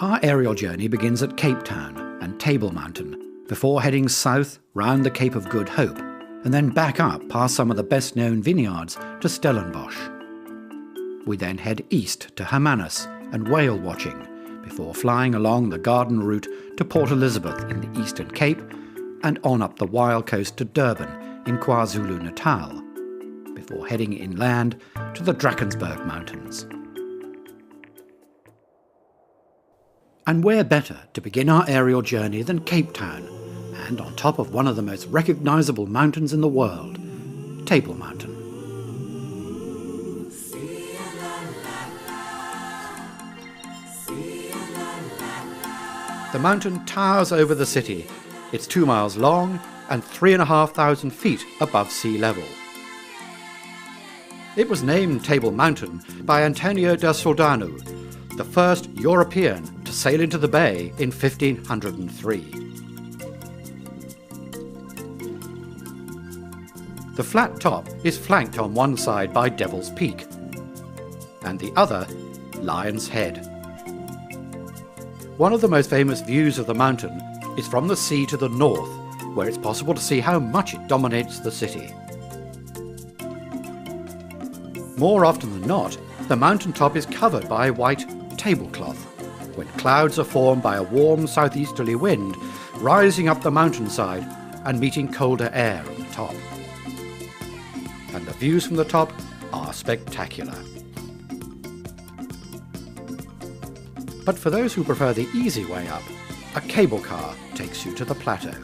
Our aerial journey begins at Cape Town and Table Mountain, before heading south round the Cape of Good Hope, and then back up past some of the best-known vineyards to Stellenbosch. We then head east to Hermanus and whale watching, before flying along the garden route to Port Elizabeth in the Eastern Cape, and on up the wild coast to Durban in KwaZulu-Natal, before heading inland to the Drakensberg Mountains. And where better to begin our aerial journey than Cape Town, and on top of one of the most recognisable mountains in the world, Table Mountain. The mountain towers over the city. It's 2 miles long and 3,500 feet above sea level. It was named Table Mountain by Antonio da Soldano, the first European to sail into the bay in 1503. The flat top is flanked on one side by Devil's Peak, and the other, Lion's Head. One of the most famous views of the mountain is from the sea to the north, where it's possible to see how much it dominates the city. More often than not, the mountaintop is covered by white tablecloth, when clouds are formed by a warm southeasterly wind rising up the mountainside and meeting colder air at the top. And the views from the top are spectacular. But for those who prefer the easy way up, a cable car takes you to the plateau.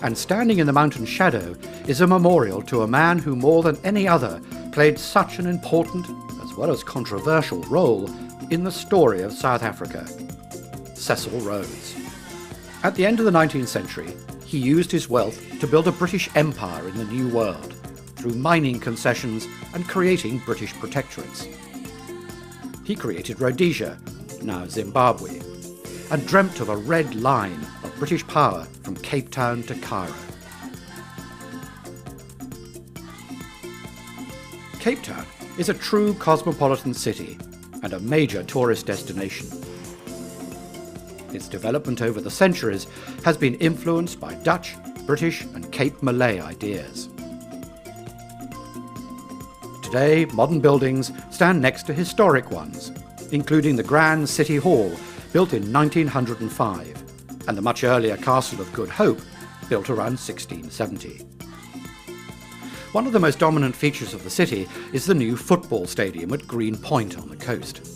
And standing in the mountain's shadow is a memorial to a man who more than any other played such an important, as well as controversial, role in the story of South Africa, Cecil Rhodes. At the end of the 19th century, he used his wealth to build a British empire in the New World, through mining concessions and creating British protectorates. He created Rhodesia, now Zimbabwe, and dreamt of a red line of British power from Cape Town to Cairo. Cape Town is a true cosmopolitan city and a major tourist destination. Its development over the centuries has been influenced by Dutch, British and Cape Malay ideas. Today, modern buildings stand next to historic ones, including the Grand City Hall, built in 1905, and the much earlier Castle of Good Hope, built around 1670. One of the most dominant features of the city is the new football stadium at Green Point on the coast.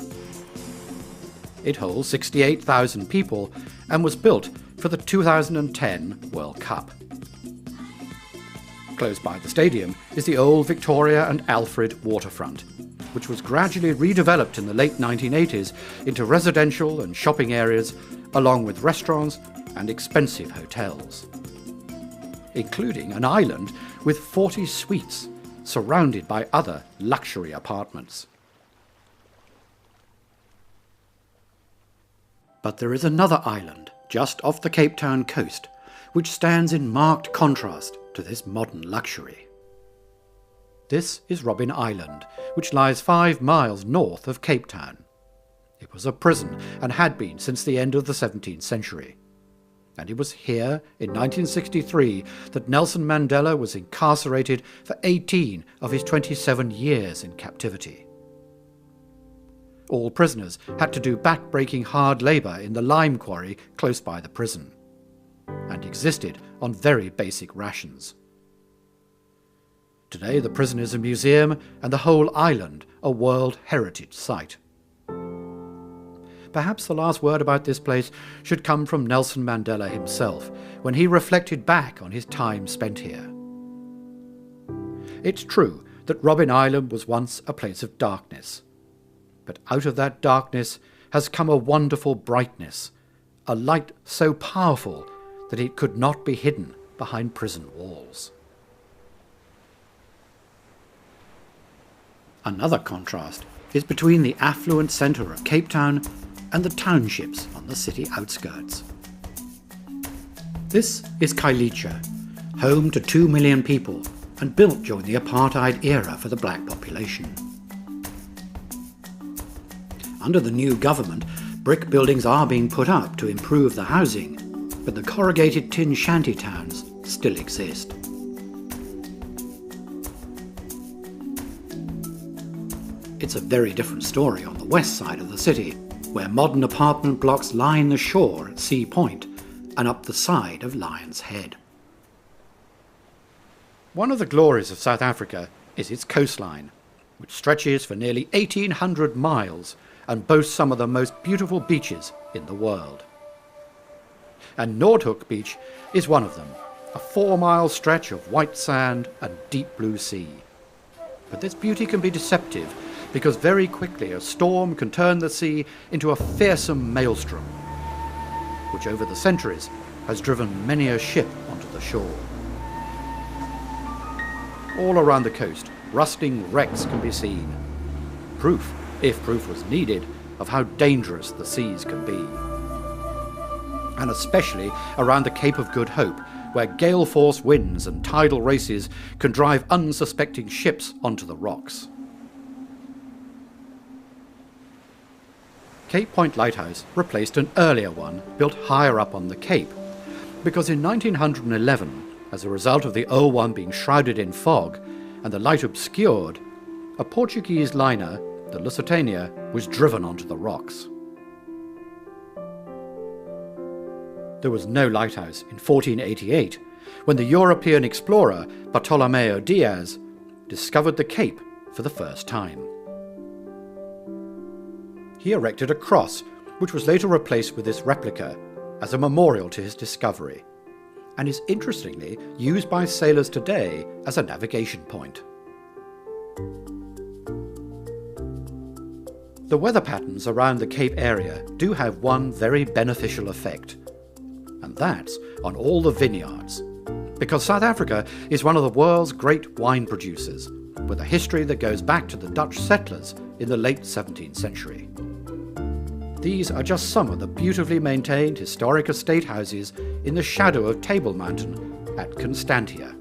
It holds 68,000 people and was built for the 2010 World Cup. Close by the stadium is the old Victoria and Alfred waterfront, which was gradually redeveloped in the late 1980s into residential and shopping areas, along with restaurants and expensive hotels, including an island with 40 suites, surrounded by other luxury apartments. But there is another island just off the Cape Town coast, which stands in marked contrast to this modern luxury. This is Robben Island, which lies 5 miles north of Cape Town. It was a prison and had been since the end of the 17th century. And it was here, in 1963, that Nelson Mandela was incarcerated for 18 of his 27 years in captivity. All prisoners had to do back-breaking hard labour in the lime quarry close by the prison, and existed on very basic rations. Today the prison is a museum and the whole island a World Heritage Site. Perhaps the last word about this place should come from Nelson Mandela himself, when he reflected back on his time spent here. It's true that Robben Island was once a place of darkness, but out of that darkness has come a wonderful brightness, a light so powerful that it could not be hidden behind prison walls. Another contrast is between the affluent centre of Cape Town and the townships on the city outskirts. This is Khayelitsha, home to 2 million people and built during the apartheid era for the black population. Under the new government, brick buildings are being put up to improve the housing, but the corrugated tin shanty towns still exist. It's a very different story on the west side of the city, where modern apartment blocks line the shore at Sea Point and up the side of Lion's Head. One of the glories of South Africa is its coastline, which stretches for nearly 1,800 miles and boasts some of the most beautiful beaches in the world. And Noordhoek Beach is one of them, a 4-mile stretch of white sand and deep blue sea. But this beauty can be deceptive, because very quickly a storm can turn the sea into a fearsome maelstrom, which over the centuries has driven many a ship onto the shore. All around the coast, rusting wrecks can be seen. Proof, if proof was needed, of how dangerous the seas can be. And especially around the Cape of Good Hope, where gale-force winds and tidal races can drive unsuspecting ships onto the rocks. Cape Point Lighthouse replaced an earlier one built higher up on the Cape, because in 1911, as a result of the old one being shrouded in fog and the light obscured, a Portuguese liner, the Lusitania, was driven onto the rocks. There was no lighthouse in 1488, when the European explorer Bartolomeo Diaz discovered the Cape for the first time. He erected a cross, which was later replaced with this replica as a memorial to his discovery, and is interestingly used by sailors today as a navigation point. The weather patterns around the Cape area do have one very beneficial effect, and that's on all the vineyards, because South Africa is one of the world's great wine producers, with a history that goes back to the Dutch settlers in the late 17th century. These are just some of the beautifully maintained historic estate houses in the shadow of Table Mountain at Constantia.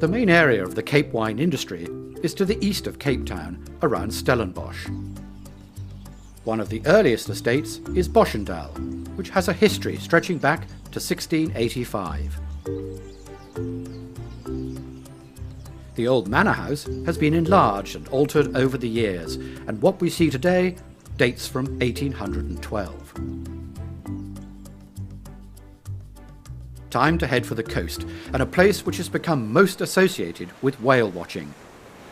The main area of the Cape wine industry is to the east of Cape Town, around Stellenbosch. One of the earliest estates is Boschendal, which has a history stretching back to 1685. The old manor house has been enlarged and altered over the years, and what we see today dates from 1812. Time to head for the coast, and a place which has become most associated with whale watching,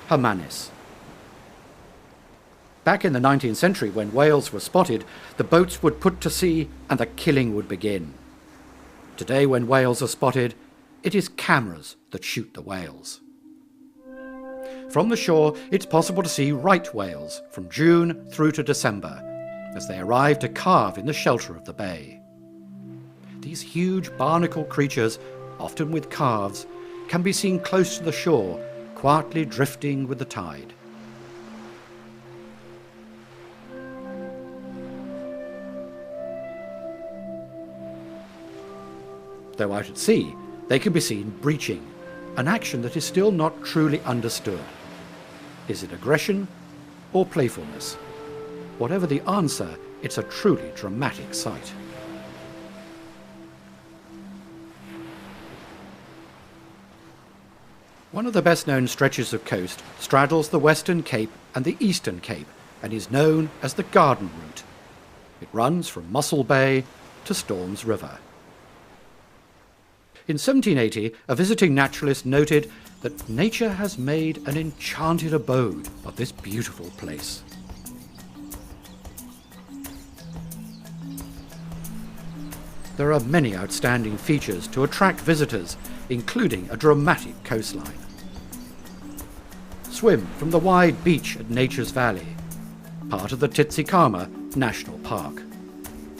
Hermanus. Back in the 19th century, when whales were spotted, the boats would put to sea and the killing would begin. Today, when whales are spotted, it is cameras that shoot the whales. From the shore, it's possible to see right whales from June through to December, as they arrive to calve in the shelter of the bay. These huge barnacle creatures, often with calves, can be seen close to the shore, quietly drifting with the tide. Though out at sea, they can be seen breaching, an action that is still not truly understood. Is it aggression or playfulness? Whatever the answer, it's a truly dramatic sight. One of the best-known stretches of coast straddles the Western Cape and the Eastern Cape and is known as the Garden Route. It runs from Mossel Bay to Storms River. In 1780, a visiting naturalist noted that nature has made an enchanted abode of this beautiful place. There are many outstanding features to attract visitors, including a dramatic coastline. Swim from the wide beach at Nature's Valley, part of the Tsitsikamma National Park.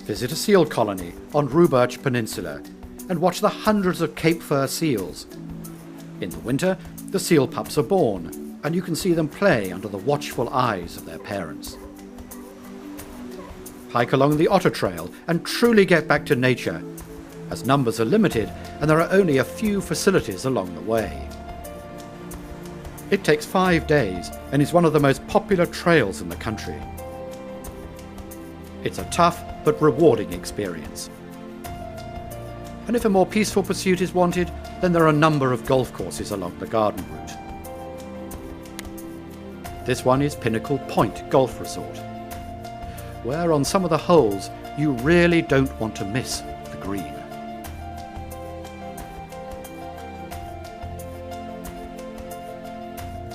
Visit a seal colony on Ruberch Peninsula and watch the hundreds of Cape Fur seals. In the winter, the seal pups are born, and you can see them play under the watchful eyes of their parents. Hike along the Otter Trail and truly get back to nature, as numbers are limited and there are only a few facilities along the way. It takes 5 days and is one of the most popular trails in the country. It's a tough but rewarding experience. And if a more peaceful pursuit is wanted, then there are a number of golf courses along the garden route. This one is Pinnacle Point Golf Resort, where on some of the holes you really don't want to miss the green.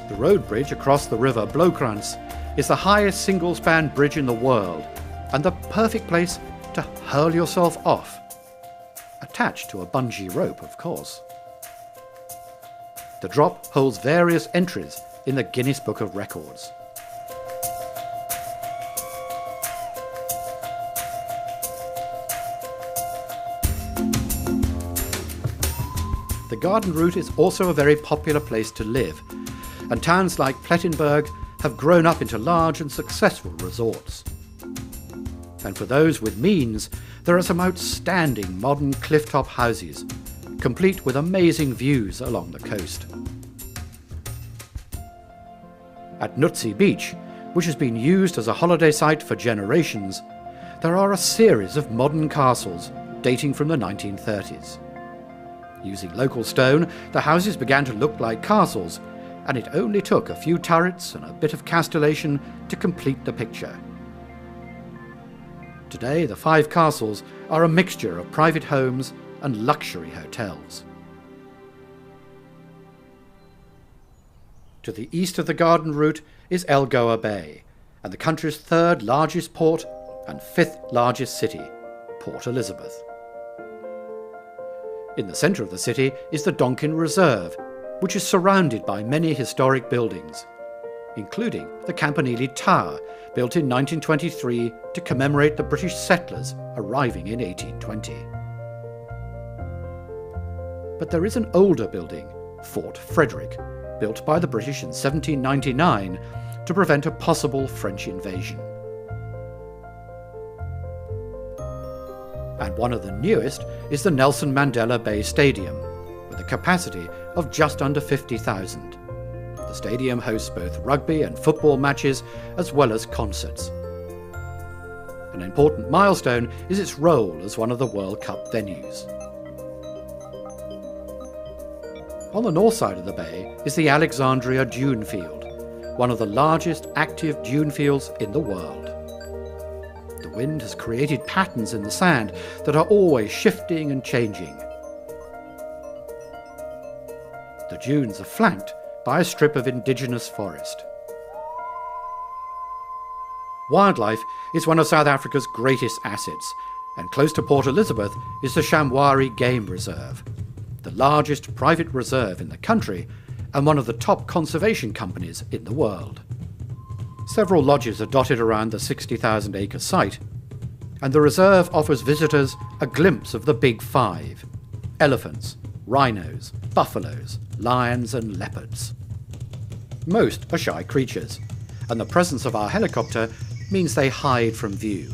The road bridge across the river Blokranz is the highest single-span bridge in the world and the perfect place to hurl yourself off, attached to a bungee rope, of course. The drop holds various entries in the Guinness Book of Records. The garden route is also a very popular place to live, and towns like Plettenberg have grown up into large and successful resorts. And for those with means, there are some outstanding modern clifftop houses, complete with amazing views along the coast. At Nutsi Beach, which has been used as a holiday site for generations, there are a series of modern castles dating from the 1930s. Using local stone, the houses began to look like castles, and it only took a few turrets and a bit of castellation to complete the picture. Today, the 5 castles are a mixture of private homes and luxury hotels. To the east of the garden route is Welgrow Bay, and the country's 3rd largest port and 5th largest city, Port Elizabeth. In the centre of the city is the Donkin Reserve, which is surrounded by many historic buildings, including the Campanile Tower, built in 1923 to commemorate the British settlers arriving in 1820. But there is an older building, Fort Frederick, built by the British in 1799 to prevent a possible French invasion. And one of the newest is the Nelson Mandela Bay Stadium, with a capacity of just under 50,000. The stadium hosts both rugby and football matches, as well as concerts. An important milestone is its role as one of the World Cup venues. On the north side of the bay is the Alexandria Dune Field, one of the largest active dune fields in the world. The wind has created patterns in the sand that are always shifting and changing. The dunes are flanked by a strip of indigenous forest. Wildlife is one of South Africa's greatest assets, and close to Port Elizabeth is the Shamwari Game Reserve, the largest private reserve in the country and one of the top conservation companies in the world. Several lodges are dotted around the 60,000-acre site, and the reserve offers visitors a glimpse of the Big Five: elephants, rhinos, buffaloes, lions and leopards. Most are shy creatures, and the presence of our helicopter means they hide from view.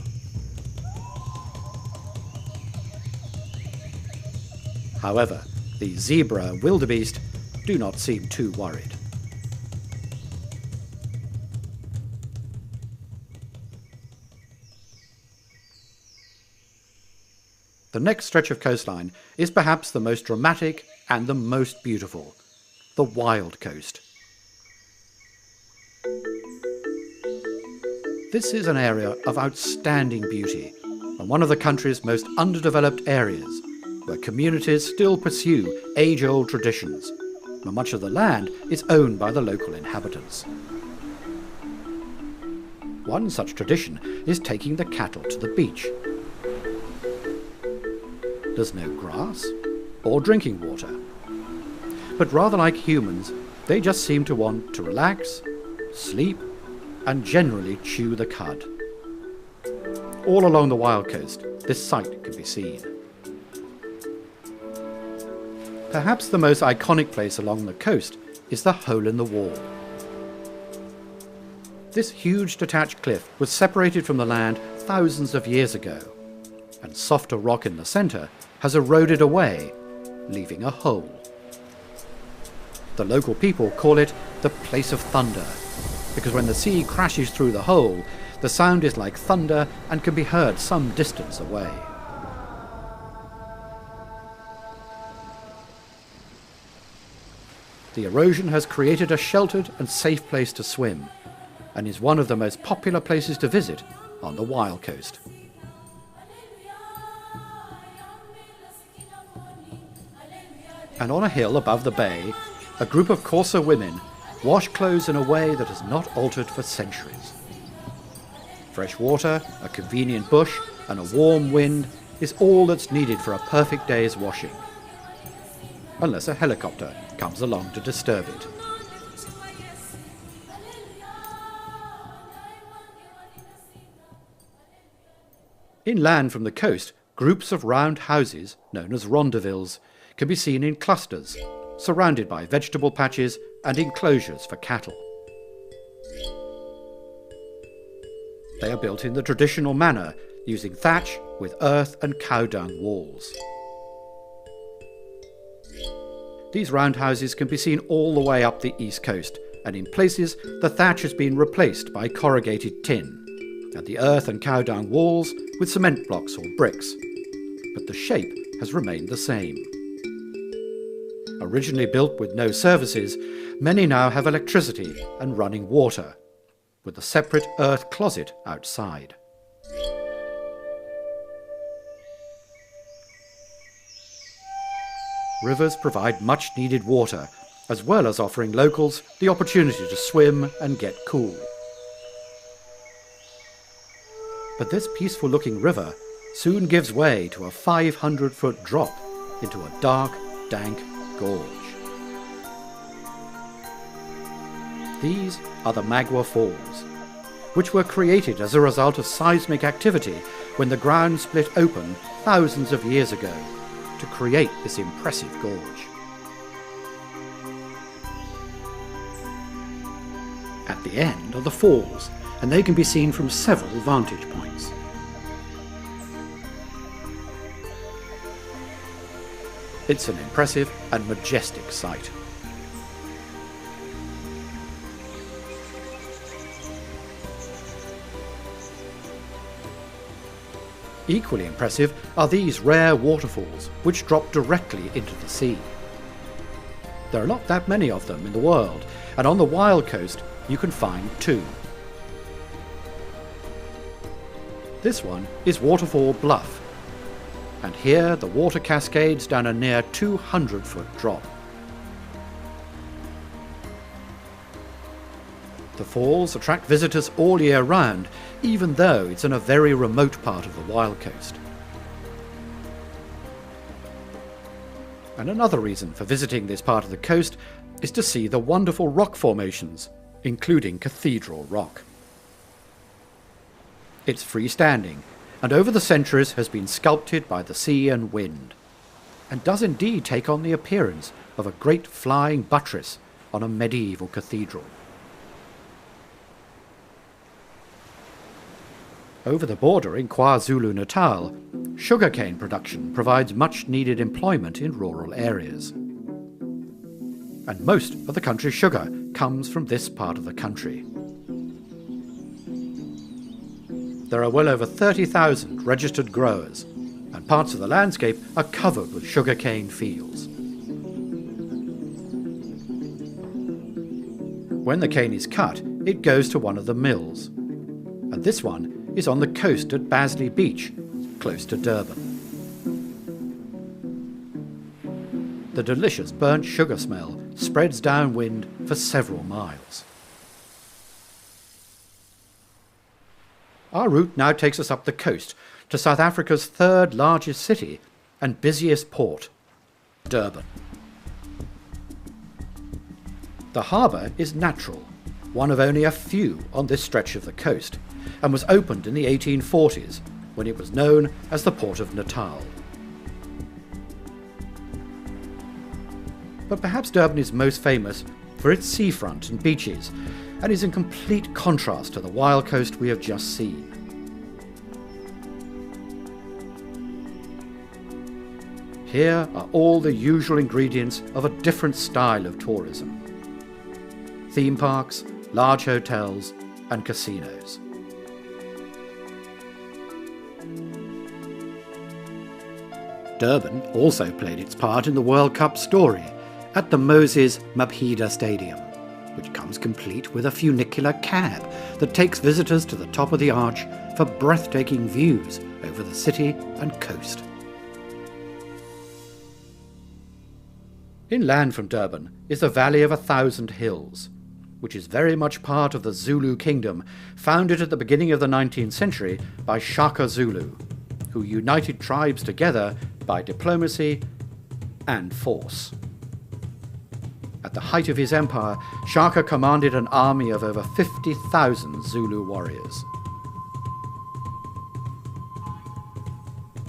However, the zebra and wildebeest do not seem too worried. The next stretch of coastline is perhaps the most dramatic and the most beautiful: the Wild Coast. This is an area of outstanding beauty and one of the country's most underdeveloped areas, where communities still pursue age-old traditions, and much of the land is owned by the local inhabitants. One such tradition is taking the cattle to the beach. There's no grass or drinking water, but rather like humans, they just seem to want to relax, sleep, and generally chew the cud. All along the Wild Coast, this sight can be seen. Perhaps the most iconic place along the coast is the Hole in the Wall. This huge detached cliff was separated from the land thousands of years ago, and softer rock in the centre has eroded away, leaving a hole. The local people call it the Place of Thunder, because when the sea crashes through the hole, the sound is like thunder and can be heard some distance away. The erosion has created a sheltered and safe place to swim, and is one of the most popular places to visit on the Wild Coast. And on a hill above the bay, a group of Corsa women wash clothes in a way that has not altered for centuries. Fresh water, a convenient bush, and a warm wind is all that's needed for a perfect day's washing. Unless a helicopter comes along to disturb it. Inland from the coast, groups of round houses, known as rondavilles, can be seen in clusters, surrounded by vegetable patches and enclosures for cattle. They are built in the traditional manner, using thatch with earth and cow dung walls. These roundhouses can be seen all the way up the east coast, and in places the thatch has been replaced by corrugated tin, and the earth and cow dung walls with cement blocks or bricks, but the shape has remained the same. Originally built with no services, many now have electricity and running water, with a separate earth closet outside. Rivers provide much needed water, as well as offering locals the opportunity to swim and get cool. But this peaceful-looking river soon gives way to a 500-foot drop into a dark, dank gorge. These are the Magua Falls, which were created as a result of seismic activity when the ground split open thousands of years ago to create this impressive gorge. At the end are the falls, and they can be seen from several vantage points. It's an impressive and majestic sight. Equally impressive are these rare waterfalls, which drop directly into the sea. There are not that many of them in the world, and on the Wild Coast you can find two. This one is Waterfall Bluff, and here the water cascades down a near 200-foot drop. The falls attract visitors all year round, even though it's in a very remote part of the Wild Coast. And another reason for visiting this part of the coast is to see the wonderful rock formations, including Cathedral Rock. It's freestanding, and over the centuries has been sculpted by the sea and wind, and does indeed take on the appearance of a great flying buttress on a medieval cathedral. Over the border in KwaZulu-Natal, sugarcane production provides much needed employment in rural areas. And most of the country's sugar comes from this part of the country. There are well over 30,000 registered growers, and parts of the landscape are covered with sugarcane fields. When the cane is cut, it goes to one of the mills, and this one is on the coast at Basley Beach, close to Durban. The delicious burnt sugar smell spreads downwind for several miles. Our route now takes us up the coast to South Africa's third largest city and busiest port, Durban. The harbour is natural, one of only a few on this stretch of the coast, and was opened in the 1840s when it was known as the Port of Natal. But perhaps Durban is most famous for its seafront and beaches, and is in complete contrast to the wild coast we have just seen. Here are all the usual ingredients of a different style of tourism: theme parks, large hotels and casinos. Durban also played its part in the World Cup story at the Moses Mabhida Stadium, which comes complete with a funicular cab that takes visitors to the top of the arch for breathtaking views over the city and coast. Inland from Durban is the Valley of 1,000 Hills, which is very much part of the Zulu kingdom, founded at the beginning of the 19th century by Shaka Zulu, who united tribes together by diplomacy and force. At the height of his empire, Shaka commanded an army of over 50,000 Zulu warriors.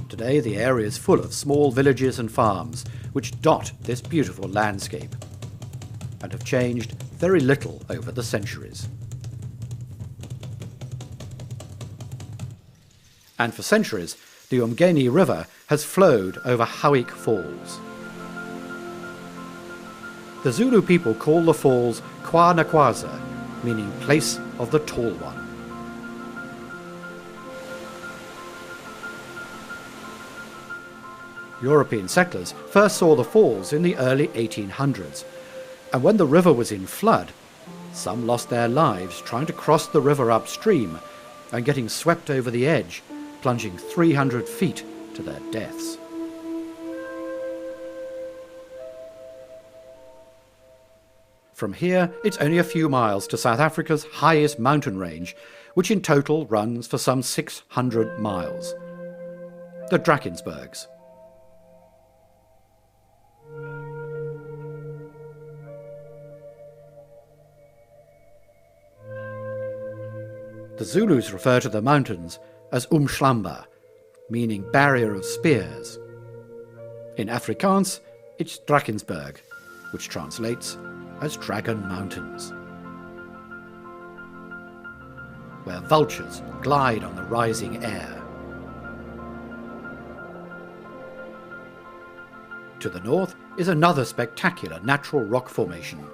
Today the area is full of small villages and farms which dot this beautiful landscape and have changed very little over the centuries. And for centuries, the Umgeni River has flowed over Howick Falls. The Zulu people call the falls Kwanakwaza, meaning place of the tall one. European settlers first saw the falls in the early 1800s, and when the river was in flood, some lost their lives trying to cross the river upstream and getting swept over the edge, plunging 300 feet to their deaths. From here, it's only a few miles to South Africa's highest mountain range, which in total runs for some 600 miles. The Drakensbergs. The Zulus refer to the mountains as Umhlanga, meaning barrier of spears. In Afrikaans, it's Drakensberg, which translates as Dragon Mountains, where vultures glide on the rising air. To the north is another spectacular natural rock formation,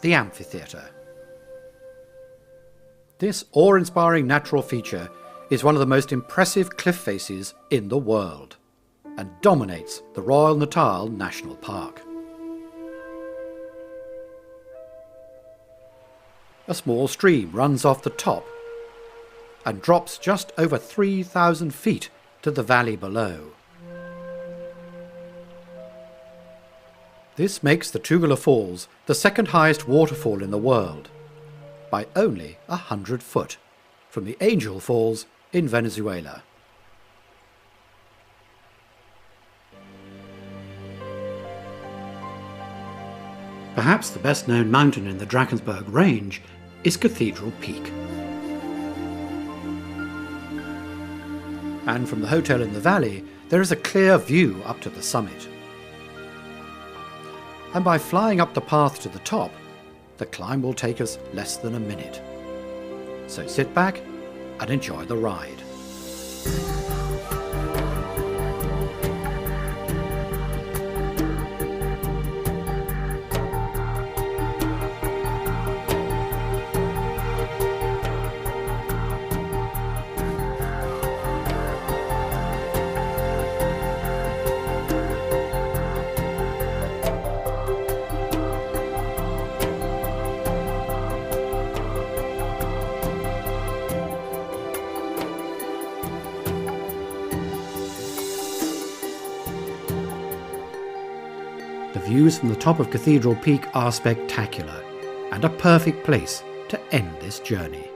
the amphitheatre. This awe-inspiring natural feature is one of the most impressive cliff faces in the world and dominates the Royal Natal National Park. A small stream runs off the top and drops just over 3,000 feet to the valley below. This makes the Tugela Falls the second highest waterfall in the world, by only 100 foot, from the Angel Falls in Venezuela. Perhaps the best known mountain in the Drakensberg range is Cathedral Peak. And from the hotel in the valley, there is a clear view up to the summit. And by flying up the path to the top, the climb will take us less than a minute. So sit back and enjoy the ride. The views from the top of Cathedral Peak are spectacular and a perfect place to end this journey.